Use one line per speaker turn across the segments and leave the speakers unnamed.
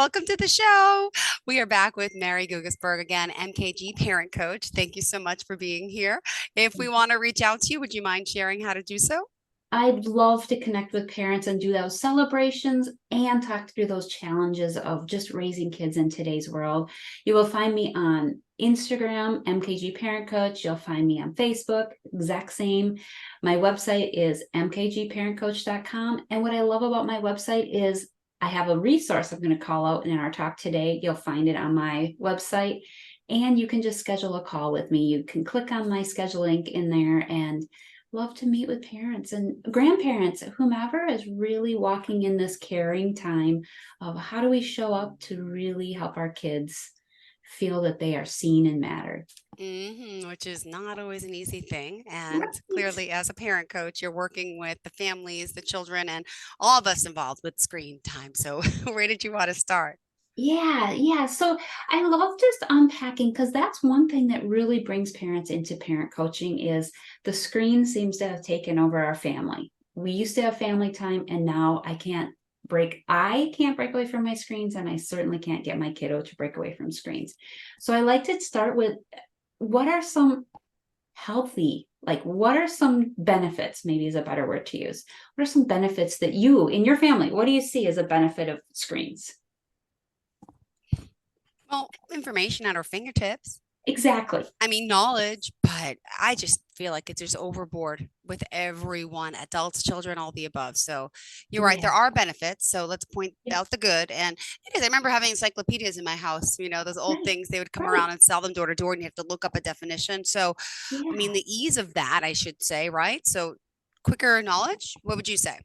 welcome to the show. We are back with Mary Gugasberg again, MKG parent coach. Thank you so much for being here. If we want to reach out to you, would you mind sharing how to do so?
I'd love to connect with parents and do those celebrations and talk through those challenges of just raising kids in today's world. You will find me on Instagram, MKG Parent Coach. You'll find me on Facebook, exact same. My website is mkgparentcoach.com. And what I love about my website is I have a resource I'm going to call out in our talk today. You'll find it on my website. And you can just schedule a call with me. You can click on my schedule link in there and love to meet with parents and grandparents, whomever is really walking in this caring time of how do we show up to really help our kids feel that they are seen and matter.
Which is not always an easy thing. And
Right.
clearly, as a parent coach, you're working with the families, the children, and all of us involved with screen time. So, where did you want to start?
Yeah. So I love just unpacking because that's one thing that really brings parents into parent coaching is the screen seems to have taken over our family. We used to have family time and now I can't break away from my screens and I certainly can't get my kiddo to break away from screens. So I like to start with what are some what are some benefits, maybe is a better word to use. What are some benefits that you in your family, what do you see as a benefit of screens?
Well, information at our fingertips.
Exactly.
I mean, knowledge, but I just feel like it's just overboard with everyone, adults, children, all the above. So you're right, there
Yeah.
are benefits. So let's point
Yeah.
out the good. And it is, I remember having encyclopedias in my house, those old
Right.
things, they would come
Right.
around and sell them door to door, and you have to look up a definition. So, I mean,
Yeah.
the ease of that, I should say, right? So quicker knowledge, what would you say?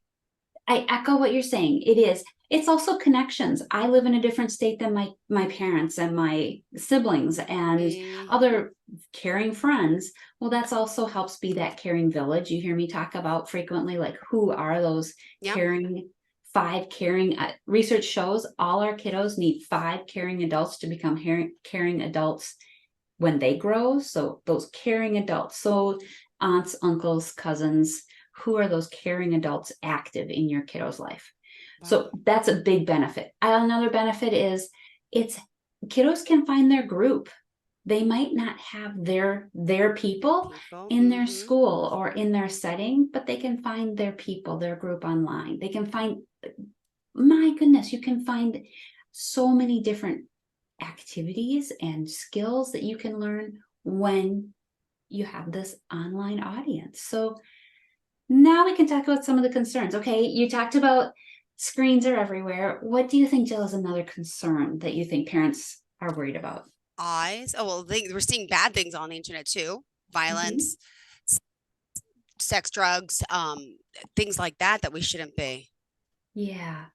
I echo what you're saying. It is. It's also connections. I live in a different state than my parents and my siblings and
Mm,
other caring friends. Well, that's also helps be that caring village. You hear me talk about frequently, like who are those
yep.
caring five caring research shows all our kiddos need five caring adults to become caring adults when they grow. So those caring adults, so aunts, uncles, cousins, who are those caring adults active in your kiddo's life?
Wow.
So that's a big benefit. Another benefit is it's kiddos can find their group. They might not have their people
People.
in their
Mm-hmm.
school or in their setting, but they can find their people, their group online. They can find, my goodness, you can find so many different activities and skills that you can learn when you have this online audience. So now we can talk about some of the concerns. Okay, you talked about screens are everywhere. What do you think, Jill, is another concern that you think parents are worried about?
Eyes. Oh, well, we're seeing bad things on the internet too.
Mhm.
Violence, sex, drugs, things like that that we shouldn't be.
Yeah.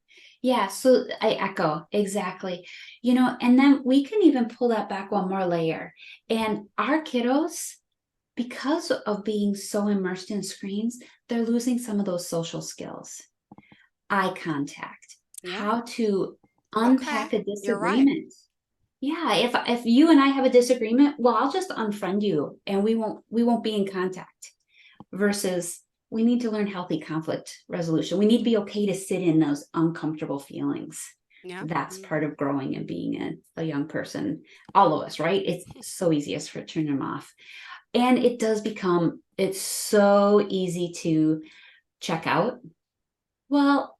Yeah, so I echo exactly. And then we can even pull that back one more layer. And our kiddos, because of being so immersed in screens, they're losing some of those social skills, eye contact,
Yeah.
how to
Okay.
unpack a
You're right.
disagreement. Yeah, if you and I have a disagreement, well, I'll just unfriend you and we won't be in contact. Versus we need to learn healthy conflict resolution. We need to be okay to sit in those uncomfortable feelings.
Yeah.
That's part
Hmm.
of growing and being a young person. All of us, right? It's so easiest for turn them off. And it's so easy to check out. Well,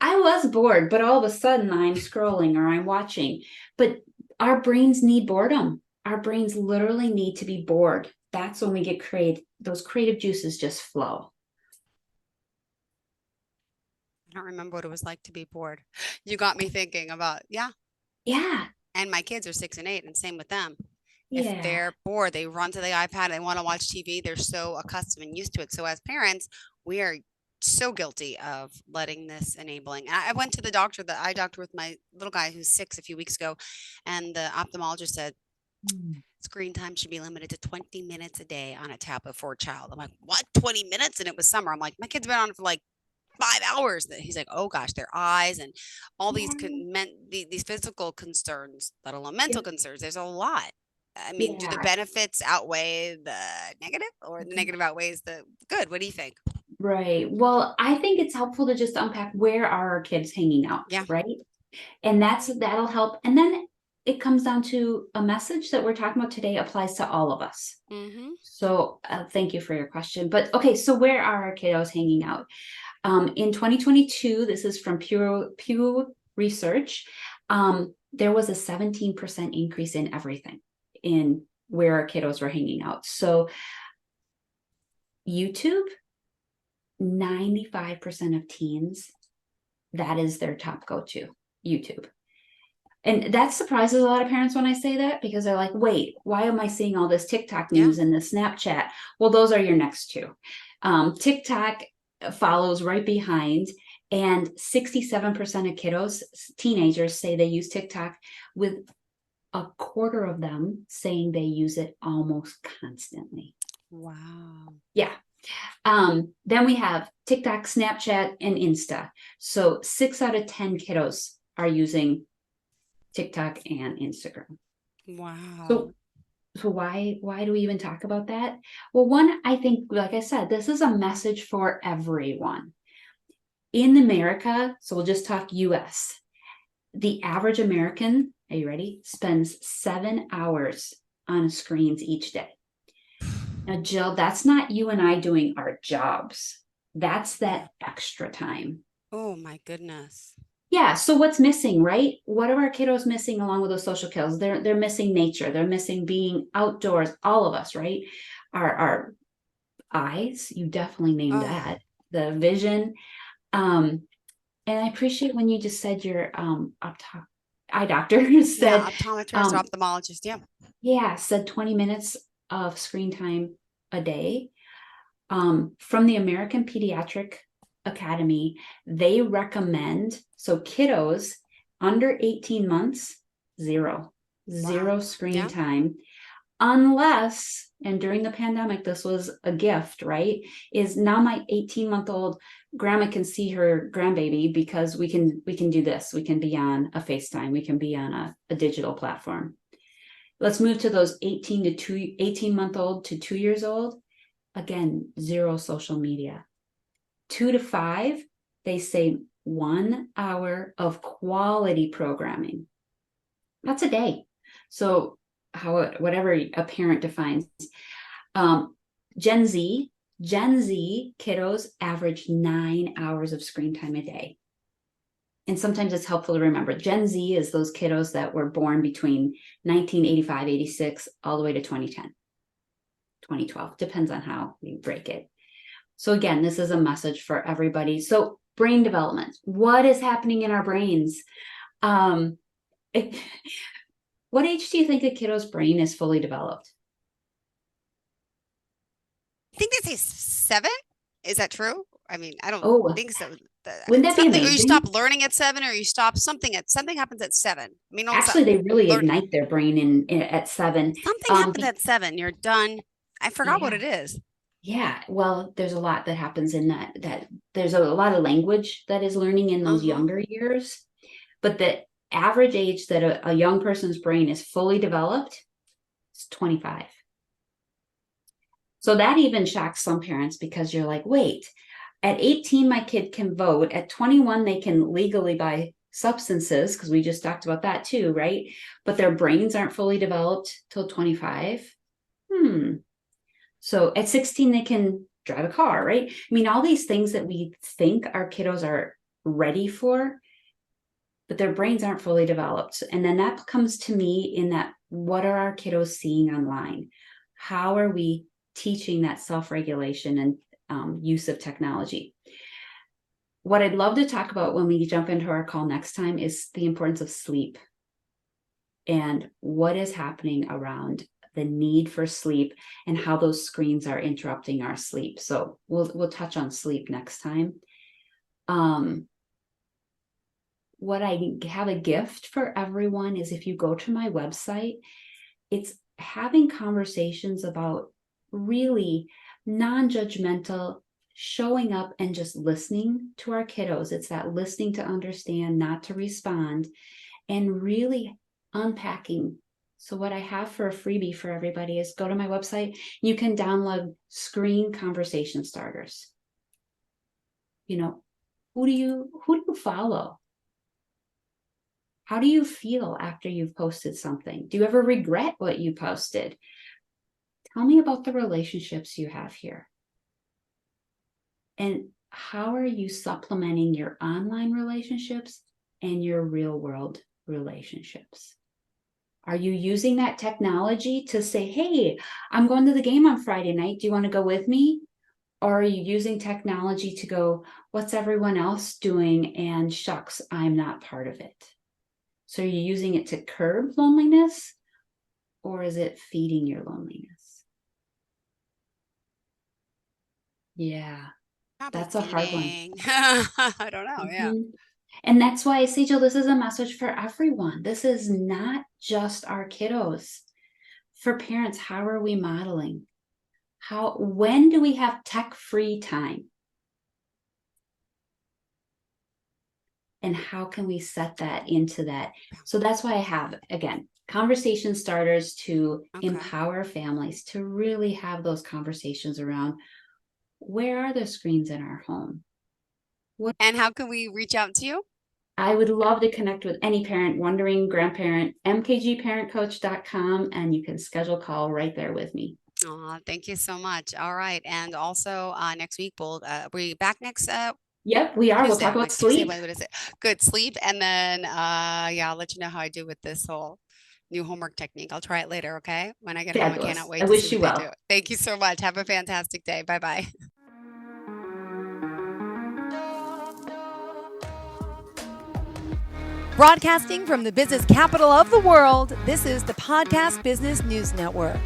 I was bored, but all of a sudden I'm scrolling or I'm watching. But our brains need boredom. Our brains literally need to be bored. That's when we get creative, those creative juices just flow.
I don't remember what it was like to be bored. You got me thinking about, yeah.
Yeah,
And my kids are 6 and 8, and same with them. If
yeah,
they're bored, they run to the iPad, they want to watch TV. They're so accustomed and used to it. So as parents, we are so guilty of letting this enabling. I went to the doctor, the eye doctor with my little guy who's 6 a few weeks ago, and the ophthalmologist said
mm,
screen time should be limited to 20 minutes a day on a tablet for a child. I'm like, what? 20 minutes? And it was summer. I'm like, my kid's been on it for like 5 hours. That he's like, oh gosh, their eyes and all these
yeah,
these physical concerns, let alone mental
it-
concerns. There's a lot. I mean, do the
yeah.
benefits outweigh the negative, or the negative outweighs the good? What do you think?
Right. Well, I think it's helpful to just unpack where are our kids hanging out,
Yeah.
right? And that'll help. And then it comes down to a message that we're talking about today applies to all of us.
Mm-hmm.
So thank you for your question. But okay, so where are our kiddos hanging out? In 2022, this is from Pew Research, there was a 17% increase in everything in where our kiddos were hanging out. So YouTube, 95% of teens, that is their top go-to, YouTube. And that surprises a lot of parents when I say that, because they're like, wait, why am I seeing all this TikTok
Yeah.
news and this Snapchat? Well, those are your next two. TikTok follows right behind, and 67% of kiddos, teenagers, say they use TikTok, with a quarter of them saying they use it almost constantly.
Wow.
Yeah. Then we have TikTok, Snapchat, and Insta. So 6 out of 10 kiddos are using TikTok and Instagram.
Wow.
So why do we even talk about that? Well, one, I think, like I said, this is a message for everyone. In America, so we'll just talk US, the average American, are you ready, spends 7 hours on screens each day. Now, Jill, that's not you and I doing our jobs. That's that extra time.
Oh my goodness.
Yeah, so what's missing, right? What are our kiddos missing along with those social skills? They're missing nature. They're missing being outdoors. All of us, right? Our eyes, you definitely named
Oh,
that. The vision. And I appreciate when you just said your eye doctor
yeah.
said,
Optometrist or
um,
ophthalmologist. Yeah.
yeah, said 20 minutes of screen time a day. From the American Pediatric Academy, they recommend, so kiddos under 18 months, zero
Wow.
screen
Yeah.
time, unless, and during the pandemic, this was a gift, right? Is now my 18-month-old grandma can see her grandbaby because we can do this. We can be on a FaceTime. We can be on a digital platform. Let's move to those 18-month-old to 2 years old. Again, zero social media. 2 to 5, they say 1 hour of quality programming. That's a day. So whatever a parent defines. Gen Z kiddos average 9 hours of screen time a day. And sometimes it's helpful to remember Gen Z is those kiddos that were born between 1985, 86, all the way to 2010, 2012. Depends on how you break it. So again, this is a message for everybody. So brain development, what is happening in our brains? What age do you think a kiddo's brain is fully developed?
I think they say 7. Is that true? I mean, I don't
Oh,
think so.
wouldn't that be
Something, or you
amazing?
stop learning at 7, or you stop something happens at 7. I mean, almost
Actually, they really
learn
ignite their brain at 7.
something happens at 7. You're done. I forgot what
Yeah,
it is.
yeah. Well, there's a lot that happens in that there's a lot of language that is learning in those
Uh-huh.
younger years, but the average age that a young person's brain is fully developed is 25. So that even shocks some parents, because you're like, wait, at 18, my kid can vote. At 21, they can legally buy substances, because we just talked about that too, right? But their brains aren't fully developed till 25. So at 16, they can drive a car, right? I mean, all these things that we think our kiddos are ready for, but their brains aren't fully developed. And then that comes to me in that, what are our kiddos seeing online? How are we teaching that self-regulation and use of technology? What I'd love to talk about when we jump into our call next time is the importance of sleep and what is happening around the need for sleep and how those screens are interrupting our sleep. So we'll touch on sleep next time. What I have a gift for everyone is, if you go to my website, it's having conversations about really non-judgmental, showing up and just listening to our kiddos. It's that listening to understand, not to respond, and really unpacking. So what I have for a freebie for everybody is, go to my website. You can download screen conversation starters. You know, who do you follow? How do you feel after you've posted something? Do you ever regret what you posted? Tell me about the relationships you have here. And how are you supplementing your online relationships and your real world relationships? Are you using that technology to say, hey, I'm going to the game on Friday night. Do you want to go with me? Or are you using technology to go, what's everyone else doing? And shucks, I'm not part of it. So are you using it to curb loneliness, or is it feeding your loneliness? Yeah,
Probably
that's a hard one.
feeding. I don't know. Yeah.
Mhm. And that's why I say, Jill, this is a message for everyone. This is not just our kiddos. For parents, how are we modeling? When do we have tech-free time? And how can we set that into that? So that's why I have, again, conversation starters to
Okay.
empower families to really have those conversations around, where are the screens in our home?
And how can we reach out to you?
I would love to connect with any parent, wondering grandparent, mkgparentcoach.com, and you can schedule a call right there with me.
Oh, thank you so much. All right. And also next week, we back next
Yep, we are. We'll
Tuesday.
talk about
Tuesday,
sleep.
what is it? Good sleep. And then yeah, I'll let you know how I do with this whole new homework technique. I'll try it later, okay? When I get home, I
Fabulous.
cannot
I
wait to
wish
see
you
what they
well.
do. Thank you so much. Have a fantastic day. Bye-bye.
Broadcasting from the business capital of the world, this is the Podcast Business News Network.